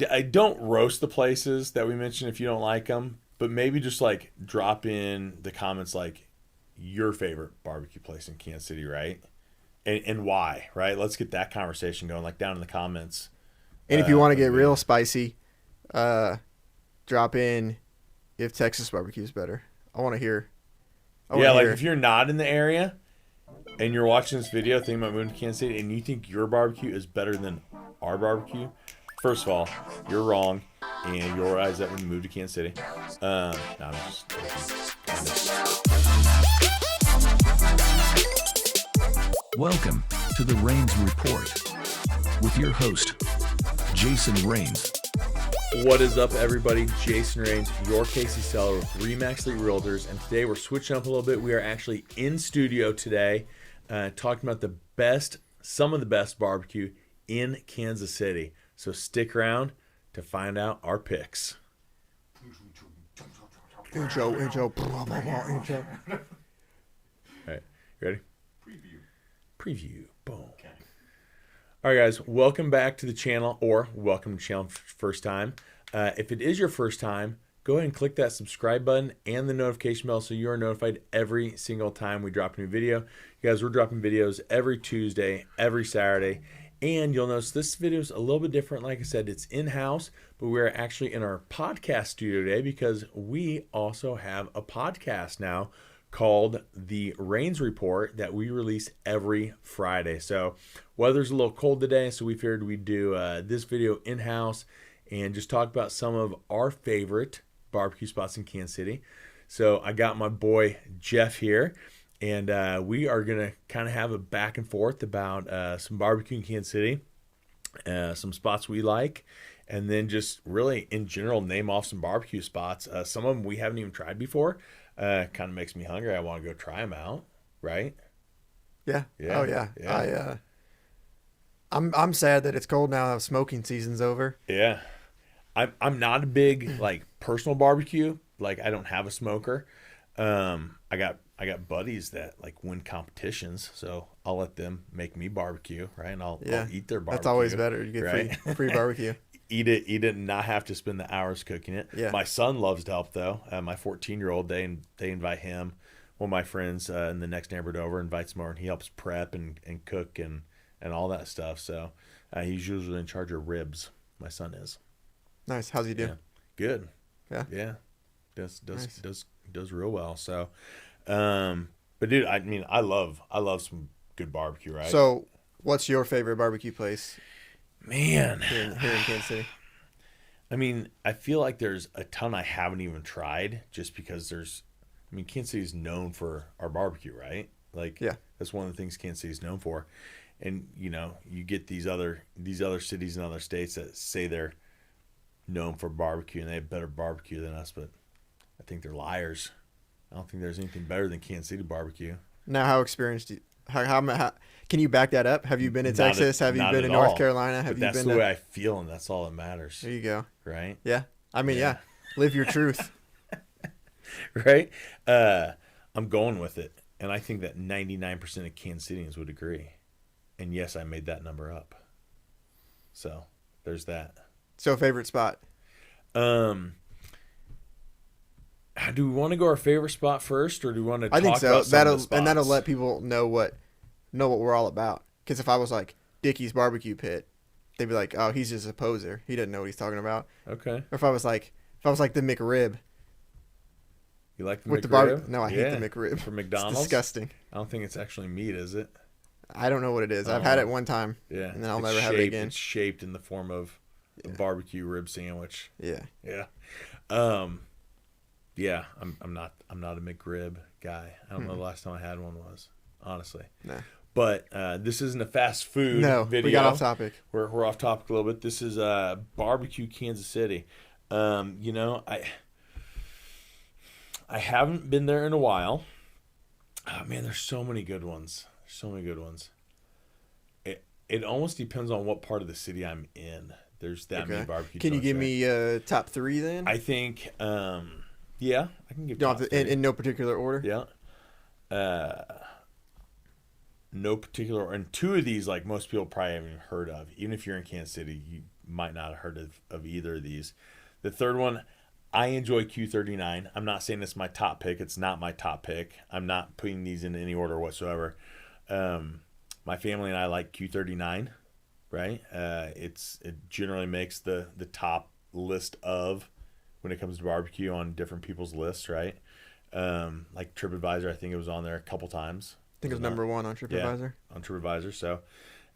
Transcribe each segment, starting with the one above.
I don't roast the places that we mentioned if you don't like them, but maybe just like drop in the comments like your favorite barbecue place in Kansas City, right? And why, right? Let's get that conversation going, like down in the comments. And if you want to get real video. spicy, drop in if Texas barbecue is better. I want to hear. Yeah, like if you're not in the area and you're watching this video thinking about moving to Kansas City and you think your barbecue is better than our barbecue, first of all, you're wrong, and you'll realize that when you move to Kansas City. No, I'm just Welcome to the Rains Report with your host, Jason Rains. What is up, everybody? Jason Rains, your Casey seller with Remax Elite Realtors, and today we're switching up a little bit. We are actually in studio today, talking about some of the best barbecue in Kansas City. So stick around to find out our picks. Intro. All right, you ready? Preview. Boom. Okay. All right, guys, welcome back to the channel, or welcome to the channel first time. If it is your first time, go ahead and click that subscribe button and the notification bell so you are notified every single time we drop a new video. You guys, we're dropping videos every Tuesday, every Saturday, and you'll notice this video is a little bit different. Like I said, it's in-house, but we're actually in our podcast studio today because we also have a podcast now called the Rains Report that we release every Friday. So weather's a little cold today, so we figured we'd do this video in-house and just talk about some of our favorite barbecue spots in Kansas City. So I got my boy Jeff here, and we are going to kind of have a back and forth about some barbecue in Kansas City, some spots we like, and then just really in general name off some barbecue spots. Some of them we haven't even tried before. Kind of makes me hungry. I want to go try them out, right? Yeah. Yeah. Oh yeah. I'm sad that it's cold now. Smoking season's over. Yeah. I'm not a big like personal barbecue. Like I don't have a smoker. I got buddies that like win competitions, so I'll let them make me barbecue, right? And I'll eat their barbecue. That's always better. You get right? free barbecue. Eat it, and not have to spend the hours cooking it. Yeah. My son loves to help though. My 14-year-old, they invite him. One of my friends in the next neighborhood over invites him over, and he helps prep and cook and all that stuff. So he's usually in charge of ribs. My son is. Nice. How's he do? Yeah. Good. Yeah. Yeah. Does Nice. real well. So, but dude, I mean, I love some good barbecue, right? So, what's your favorite barbecue place? Man, here in Kansas City. I mean, I feel like there's a ton I haven't even tried just because Kansas City is known for our barbecue, right? Like, yeah, that's one of the things Kansas City is known for. And, you know, you get these other cities and other states that say they're known for barbecue and they have better barbecue than us, but I think they're liars. I don't think there's anything better than Kansas City barbecue. Now, how experienced how can you back that up? Have you been to Texas? Have you been to North Carolina? Have you been? That's the way I feel, and that's all that matters. There you go. Right? Yeah. I mean, yeah. Live your truth. Right? I'm going with it, and I think that 99% of Kansas Cityans would agree. And yes, I made that number up. So there's that. So favorite spot? Do we want to go our favorite spot first, or do we want to? I think so. About some of the spots? That'll let people know what we're all about. Because if I was like Dickie's Barbecue Pit, they'd be like, "Oh, he's just a poser. He doesn't know what he's talking about." Okay. Or if I was like the McRib. You like the with McRib? No, I hate the McRib from McDonald's. It's disgusting. I don't think it's actually meat, is it? I don't know what it is. I've had it one time. Yeah. And then I'll never have it again. It's shaped in the form of a barbecue rib sandwich. Yeah. Yeah. Yeah, I'm not a McRib guy. I don't know the last time I had one was, honestly. No. But this isn't a fast food video. We got off topic. We're off topic a little bit. This is barbecue Kansas City. You know, I haven't been there in a while. Oh man, there's so many good ones. It almost depends on what part of the city I'm in. There's that many barbecue. Can you give me top 3 then? I think yeah, I can give you top 3. In no particular order? Yeah. No particular, and 2 of these, like most people probably haven't even heard of. Even if you're in Kansas City, might not have heard of either of these. The third one, I enjoy Q39. I'm not saying it's my top pick. It's not my top pick. I'm not putting these in any order whatsoever. My family and I like Q39, right? It generally makes the top list of when it comes to barbecue on different people's lists, right? Like TripAdvisor, I think it was on there a couple times. I think it was number 1 on TripAdvisor. Yeah, on TripAdvisor. So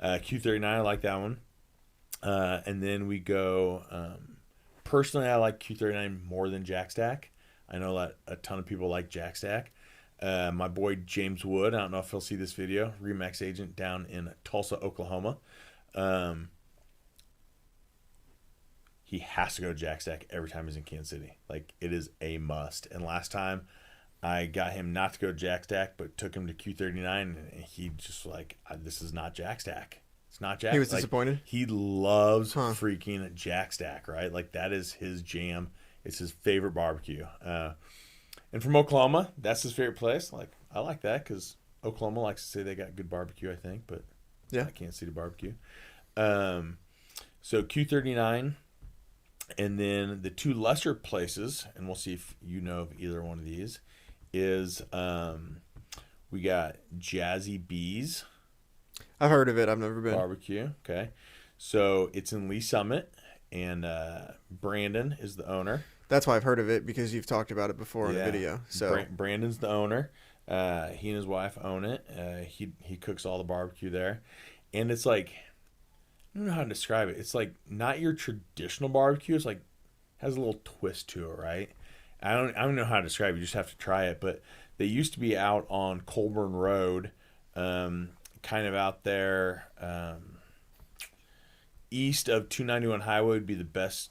Q39, I like that one. And then we go, personally, I like Q39 more than Jack Stack. I know that a ton of people like Jack Stack. My boy James Wood, I don't know if he'll see this video, Remax agent down in Tulsa, Oklahoma. He has to go to Jack Stack every time he's in Kansas City. Like, it is a must. And last time I got him not to go to Jack Stack, but took him to Q39, and he just like, this is not Jack Stack. It's not Jack. He was like, disappointed? He loves freaking Jack Stack, right? Like, that is his jam. It's his favorite barbecue. And from Oklahoma, that's his favorite place. Like, I like that because Oklahoma likes to say they got good barbecue, I think, but yeah, I can't see the barbecue. So Q39, and then the two lesser places, and we'll see if you know of either one of these, is we got Jazzy Bees. I've heard of it. I've never been. Barbecue, okay. So it's in Lee Summit, and Brandon is the owner. That's why I've heard of it, because you've talked about it before in a video. So Brandon's the owner. He and his wife own it. He cooks all the barbecue there, and it's like, I don't know how to describe it. It's like not your traditional barbecue. It's like has a little twist to it, right? I don't know how to describe it. You just have to try it. But they used to be out on Colburn Road, kind of out there east of 291 Highway would be the best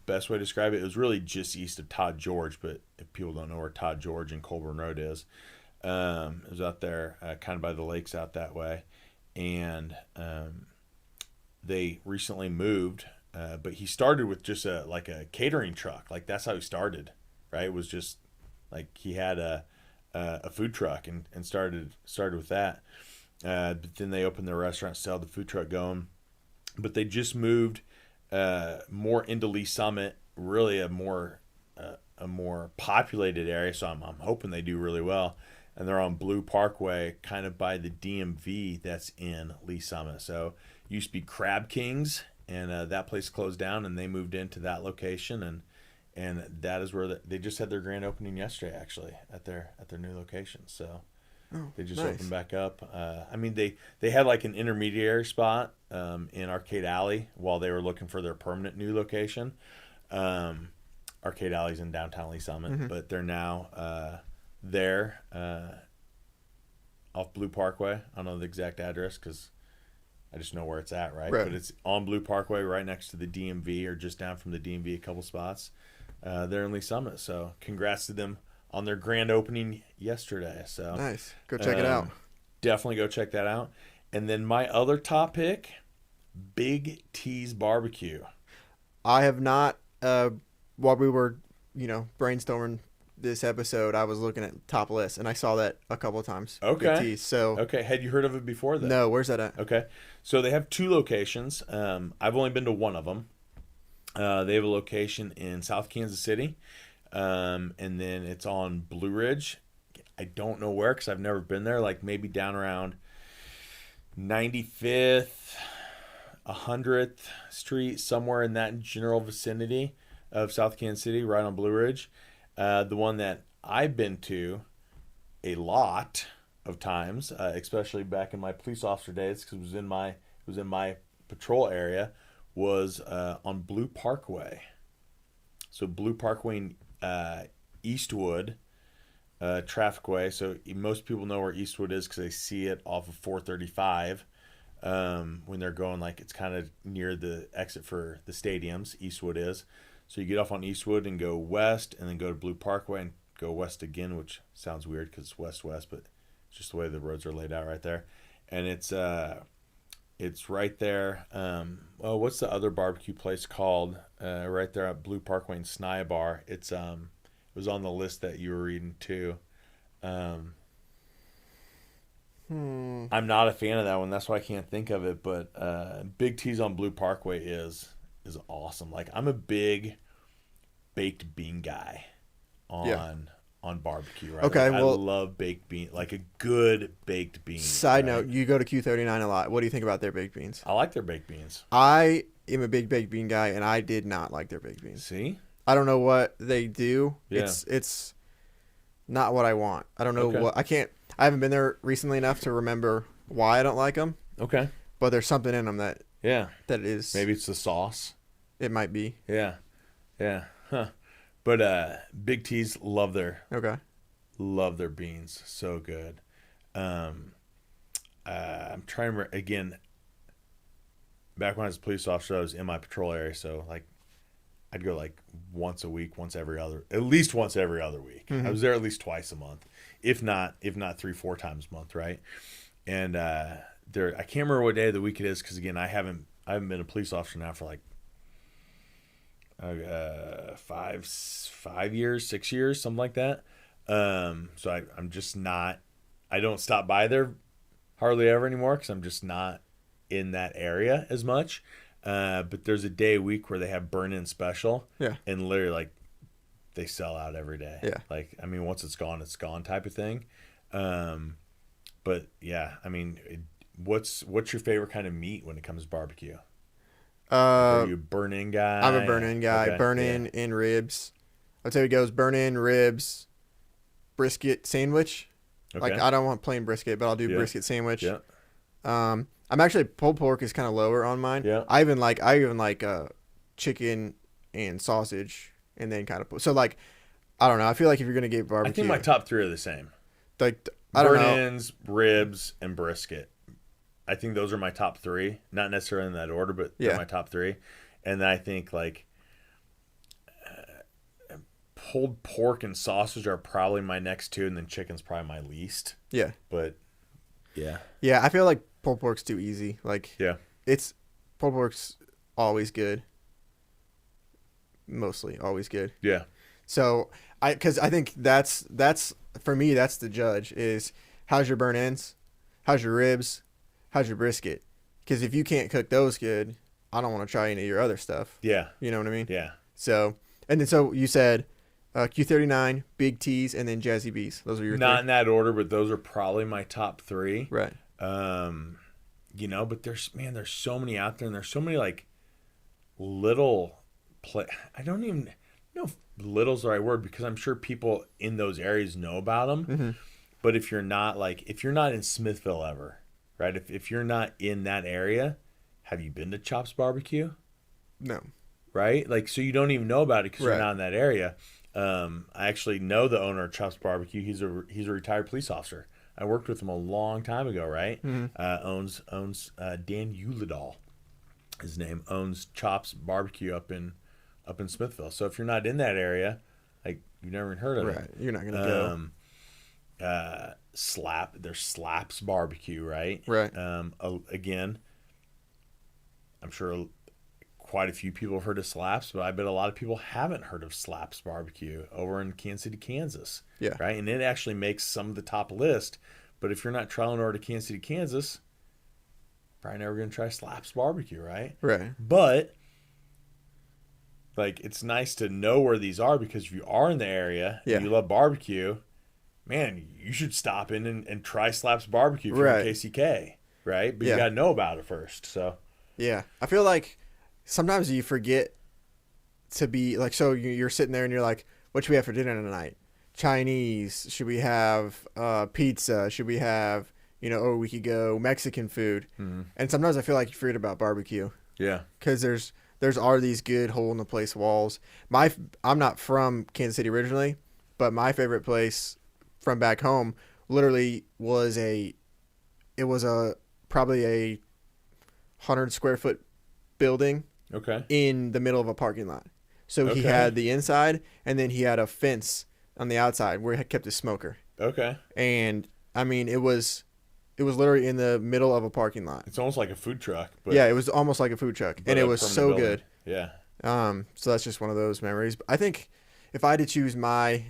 way to describe it. It was really just east of Todd George, but if people don't know where Todd George and Colburn Road is, it was out there kind of by the lakes out that way. And they recently moved, but he started with just a catering truck. Like, that's how he started, right? It was just like he had a food truck and started with that. But then they opened their restaurant, still had the food truck going. But they just moved more into Lee Summit, really a more populated area. So I'm hoping they do really well. And they're on Blue Parkway, kind of by the DMV that's in Lee Summit. So it used to be Crab Kings, and that place closed down, and they moved into that location, and that is where they just had their grand opening yesterday, actually, at their new location. So they just opened back up. I mean, they had like an intermediary spot in Arcade Alley while they were looking for their permanent new location. Arcade Alley's in downtown Lee Summit, but they're now there off Blue Parkway. I don't know the exact address because I just know where it's at, right? But it's on Blue Parkway, right next to the DMV, or just down from the DMV a couple spots. They're in Lee Summit, so congrats to them on their grand opening yesterday. So nice. Go check it out. Definitely go check that out. And then my other top pick, Big T's Barbecue. I have not. While we were, brainstorming this episode, I was looking at top lists, and I saw that a couple of times. Okay. Big T's, so okay. Had you heard of it before then? No. Where's that at? Okay. So they have two locations. I've only been to one of them. They have a location in South Kansas City, and then it's on Blue Ridge. I don't know where because I've never been there. Like maybe down around 95th, 100th Street, somewhere in that general vicinity of South Kansas City, right on Blue Ridge. The one that I've been to a lot of times, especially back in my police officer days, because it was in my patrol area, was on Blue Parkway. So Blue Parkway in Eastwood Trafficway. So most people know where Eastwood is because they see it off of 435 when they're going, like, it's kind of near the exit for the stadiums. Eastwood is. So you get off on Eastwood and go west, and then go to Blue Parkway and go west again, which sounds weird because it's west-west, but it's just the way the roads are laid out right there. And it's right there. What's the other barbecue place called? Right there at Blue Parkway in Bar. It was on the list that you were reading too. I'm not a fan of that one. That's why I can't think of it. But Big T's on Blue Parkway is is awesome. Like I'm a big baked bean guy on barbecue, right? Okay, Like, well, I love baked bean, like a good baked bean. Side right? note, you go to Q39 a lot. What do you think about their baked beans? I like their baked beans. I am a big baked bean guy, and I did not like their baked beans. See? I don't know what they do. Yeah. It's not what I want. I don't know Okay. what. I haven't been there recently enough to remember why I don't like them. Okay. But there's something in them that Yeah. it is. Maybe it's the sauce. It might be. Yeah. Yeah. Huh. But Big T's love their beans. So good. I'm trying to again. Back when I was a police officer, I was in my patrol area, so like I'd go like once a week, at least once every other week. I was there at least twice a month, if not 3-4 times a month, right? And I can't remember what day of the week it is because again, I haven't been a police officer now for like 5 years, 6 years, something like that. So I'm just not. I don't stop by there hardly ever anymore because I'm just not in that area as much. But there's a day a week where they have burn-in special. Yeah. And literally, like, they sell out every day. Yeah. Like, I mean, once it's gone type of thing. But, yeah, I mean, what's your favorite kind of meat when it comes to barbecue? Are you a burn-in guy? I'm a burn-in guy. Okay, Burn-in in ribs. I'd say it goes burn-in, ribs, brisket sandwich. Okay. Like, I don't want plain brisket, but I'll do Yeah. brisket sandwich. Yeah. I'm actually pulled pork is kind of lower on mine. Yeah. I even like chicken and sausage, and then kind of so like I don't know. I feel like if you're gonna get I barbecue, think my top 3 are the same. like I don't know. Burn-ins, ribs, and brisket. I think those are my top 3. Not necessarily in that order, but they're Yeah. my top 3. And then I think like pulled pork and sausage are probably my next 2, and then chicken's probably my least. Yeah, But yeah, yeah. I feel like pulled pork's too easy. Like yeah, it's pulled pork's always good. Mostly always good. yeah, So because I think that's for me that's the judge is how's your burn ends, how's your ribs, how's your brisket. Because if you can't cook those good, I don't want to try any of your other stuff. yeah, You know what I mean? yeah. So and then so you said Q39, Big T's, and then Jazzy B's. Those are your Not 3? in that order, but those are probably my top 3. Right. You know, but there's so many out there, and there's so many like little I don't even know if little's the right word because I'm sure people in those areas know about them. Mm-hmm. But if you're not in Smithville ever, right? If you're not in that area, have you been to Chops Barbecue? No. Right? Like, so you don't even know about it because Right. you're not in that area. I actually know the owner of Chops Barbecue. He's a retired police officer. I worked with him a long time ago, right? Mm-hmm. Owns Dan Uladal, his name, owns Chops Barbecue up in Smithville. So if you're not in that area, like you've never even heard of Right. it. You're not gonna go. There's Slaps Barbecue, right? Right. Again, I'm sure quite a few people have heard of Slaps, but I bet a lot of people haven't heard of Slaps Barbecue over in Kansas City, Kansas. Yeah. Right? And it actually makes some of the top list. But if you're not traveling over to Kansas City, Kansas, probably never going to try Slaps Barbecue, right? Right. But like it's nice to know where these are because if you are in the area Yeah. and you love barbecue, man, you should stop in and try Slaps Barbecue if you're Right. in KCK, right? But Yeah. you got to know about it first. So Yeah. I feel like sometimes you forget to be like, so you're sitting there and you're like, what should we have for dinner tonight? Chinese? Should we have pizza? Should we have, we could go Mexican food. Mm-hmm. And sometimes I feel like you forget about barbecue yeah, because there's are these good hole in the place walls. I'm not from Kansas City originally, but my favorite place from back home literally was probably a 100 square foot building okay, in the middle of a parking lot. So he Okay. had the inside and then he had a fence on the outside where he kept his smoker. okay. And I mean, it was literally in the middle of a parking lot. It's almost like a food truck, but Yeah, it was almost like a food truck, but and it up was from the so building. good. Yeah, So that's just one of those memories. I think if I had to choose my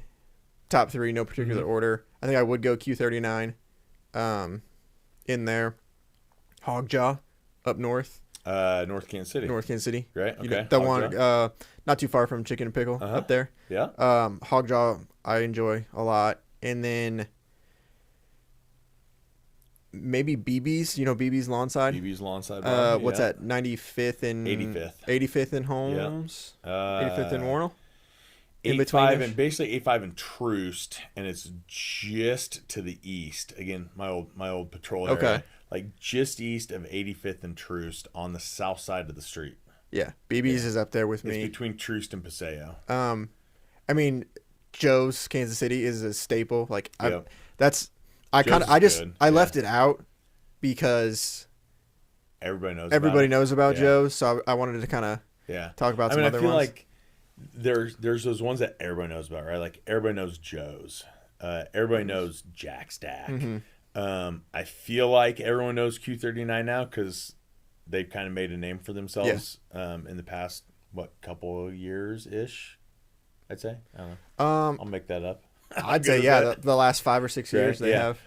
top 3, no particular Mm-hmm. order, I think I would go Q39 in there. Hog Jaw up north. North Kansas City. North Kansas City. Right. You know, Okay. the Hog one Jaw. not too far from Chicken and Pickle up there. Yeah. Hog Jaw I enjoy a lot. And then maybe BB's, you know, BB's Lawnside. BB's Lawnside Bar. What's that? 95th and 85th. 85th and Holmes. 85th and Warnell. In 85 between-ish? and basically 85 and Troost, and it's just to the east. Again, my old patrol area. Okay. Like just east of 85th and Troost on the south side of the street. Yeah, BB's is up there with It's me. between Troost and Paseo. I mean, Joe's Kansas City is a staple. Like Yep. I Joe's is good. I left it out because Everybody knows about knows about Joe's, so I wanted to kind of Yeah. talk about some I other feel ones. like there's those ones that everybody knows about, right? Like everybody knows Joe's. Everybody knows Jack Stack. Mm-hmm. I feel like everyone knows Q39 now because they've kind of made a name for themselves in the past, couple of years ish, I'd say. I don't know. I'll make that up. I'd say, yeah, the last 5 or 6 years they have.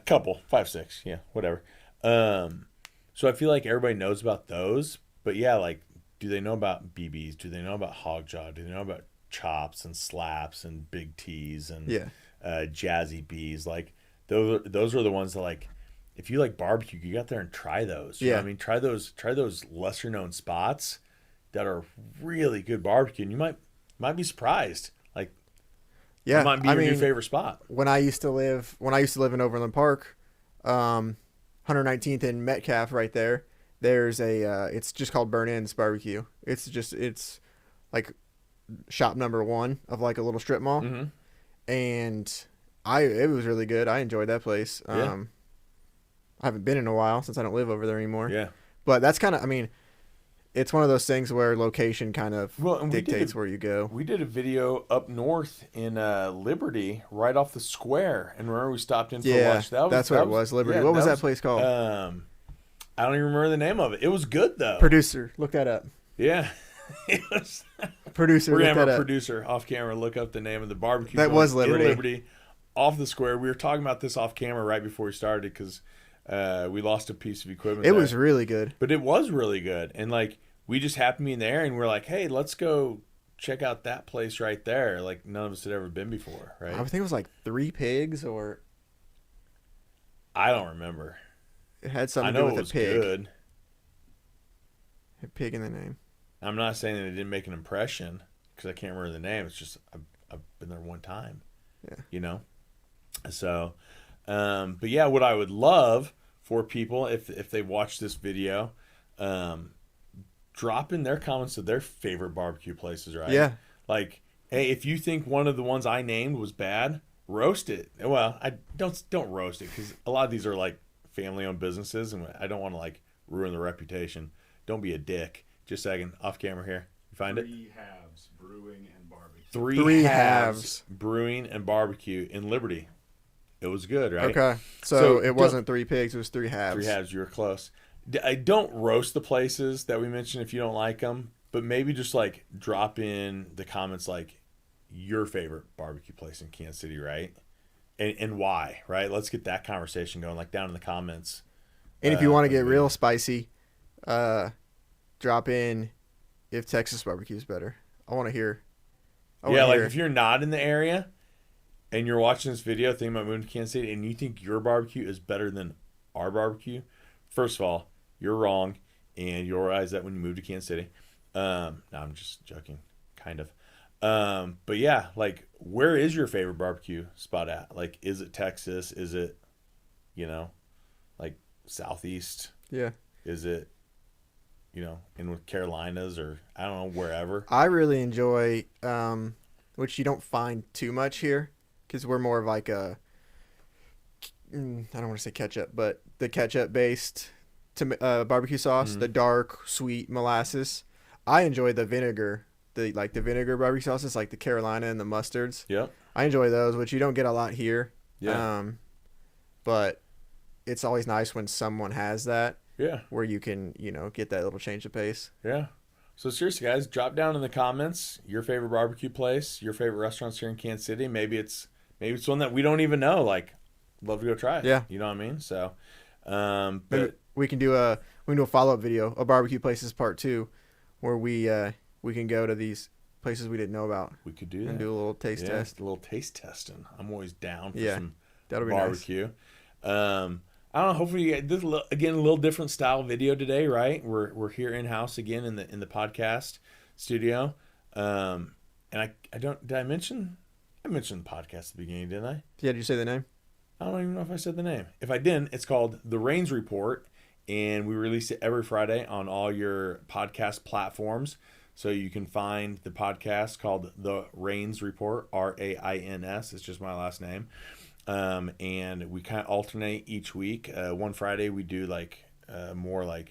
Couple, 5, 6, yeah, whatever. So I feel like everybody knows about those, but yeah, like, do they know about BBs? Do they know about Hog Jaw? Do they know about Chops and Slaps and Big T's and Jazzy B's? Like, those are the ones that, like, if you like barbecue, you got there and try those. You know what I mean? Try those lesser known spots that are really good barbecue, and you might be surprised. Like, Yeah, it might be your new favorite spot. When I used to live in Overland Park, 119th and Metcalf, right there. There's it's just called Burn Ins Barbecue. It's like shop number 1 of like a little strip mall, and it was really good. I enjoyed that place. I haven't been in a while since I don't live over there anymore. Yeah, but that's kind of, I mean, it's one of those things where location kind of dictates where you go. We did a video up north in Liberty, right off the square, and remember we stopped in for lunch. That's what it was. Liberty. What was that place called? I don't even remember the name of it. It was good though. Producer, look that up. Yeah. It was... Producer, we're gonna look have that our up. producer off camera look up the name of the barbecue. That joint was Liberty. in Liberty, off the square. We were talking about this off camera right before we started because we lost a piece of equipment. It was really good. But it was really good, and like we just happened to be there, and we're like, hey, let's go check out that place right there. Like none of us had ever been before, right? I think it was like 3 Pigs, or I don't remember. it had something I to know do it with was a pig. good. A pig in the name. I'm not saying that it didn't make an impression because I can't remember the name. It's just I've been there one time. Yeah. You know? So, but yeah, what I would love for people, if they watch this video, drop in their comments of their favorite barbecue places, right? Yeah. Like, hey, if you think one of the ones I named was bad, roast it. Well, I don't roast it because a lot of these are like family-owned businesses, and I don't want to like ruin the reputation. Don't be a dick. Just a second, off camera here. You find it? 3 Halves Brewing and Barbecue. Three halves brewing and barbecue in Liberty. It was good, right? Okay. So it wasn't 3 Pigs, it was 3 Halves. 3 halves, you were close. I don't roast the places that we mentioned if you don't like them, but maybe just like drop in the comments like your favorite barbecue place in Kansas City, right? And why, right? Let's get that conversation going, like down in the comments. And if you want to get real spicy, drop in if Texas barbecue is better. I want to hear. If you're not in the area and you're watching this video thinking about moving to Kansas City and you think your barbecue is better than our barbecue, first of all, you're wrong, and you'll realize that when you move to Kansas City. No, I'm just joking, kind of. But yeah, like, where is your favorite barbecue spot at? Like, is it Texas? Is it, like Southeast? Yeah. Is it, in the Carolinas, or I don't know, wherever? I really enjoy, which you don't find too much here, because we're more of like I don't want to say ketchup, but the ketchup-based barbecue sauce, the dark, sweet molasses. I enjoy the vinegar, the vinegar barbecue sauces, like the Carolina and the mustards. Yep. I enjoy those, which you don't get a lot here. Yeah. But it's always nice when someone has that. Yeah. Where you can, get that little change of pace. Yeah. So seriously, guys, drop down in the comments your favorite barbecue place, your favorite restaurants here in Kansas City. Maybe it's one that we don't even know. Like, love to go try it. Yeah. You know what I mean? So, Maybe we can do we can do a follow-up video, a barbecue places part 2, where we can go to these places we didn't know about. We could do that. And do a little taste test. A little taste testing. I'm always down for some that'll be barbecue. Nice. I don't know. Hopefully, this is again a little different style video today, right? We're here in house again in the podcast studio. And I don't. Did I mention? I mentioned the podcast at the beginning, didn't I? Yeah. Did you say the name? I don't even know if I said the name. If I didn't, it's called The Rains Report, and we release it every Friday on all your podcast platforms. So you can find the podcast called The Rains Report, RAINS. It's just my last name. And we kind of alternate each week. One Friday we do more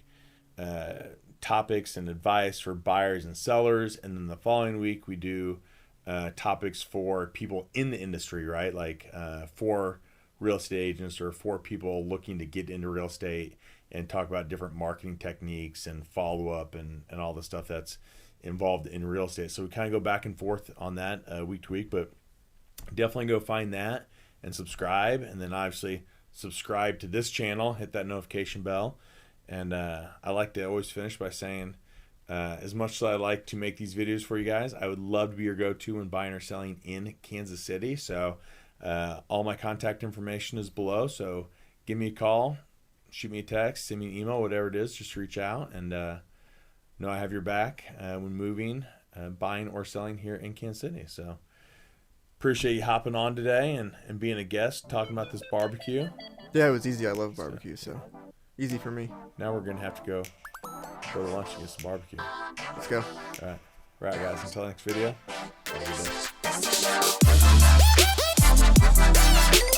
topics and advice for buyers and sellers, and then the following week we do topics for people in the industry, right? For real estate agents or for people looking to get into real estate, and talk about different marketing techniques and follow up and all the stuff that's involved in real estate. So we kind of go back and forth on that week to week, but definitely go find that and subscribe, and then obviously subscribe to this channel, hit that notification bell. And I like to always finish by saying, as much as I like to make these videos for you guys, I would love to be your go-to when buying or selling in Kansas City. So all my contact information is below, so give me a call, shoot me a text, send me an email, whatever it is, just reach out, and know I have your back when moving, buying or selling here in Kansas City. So appreciate you hopping on today and being a guest, talking about this barbecue. Yeah, it was easy. I love barbecue, so easy for me. Now we're going to have to go to lunch and get some barbecue. Let's go. All right, guys. Until next video, have a good day.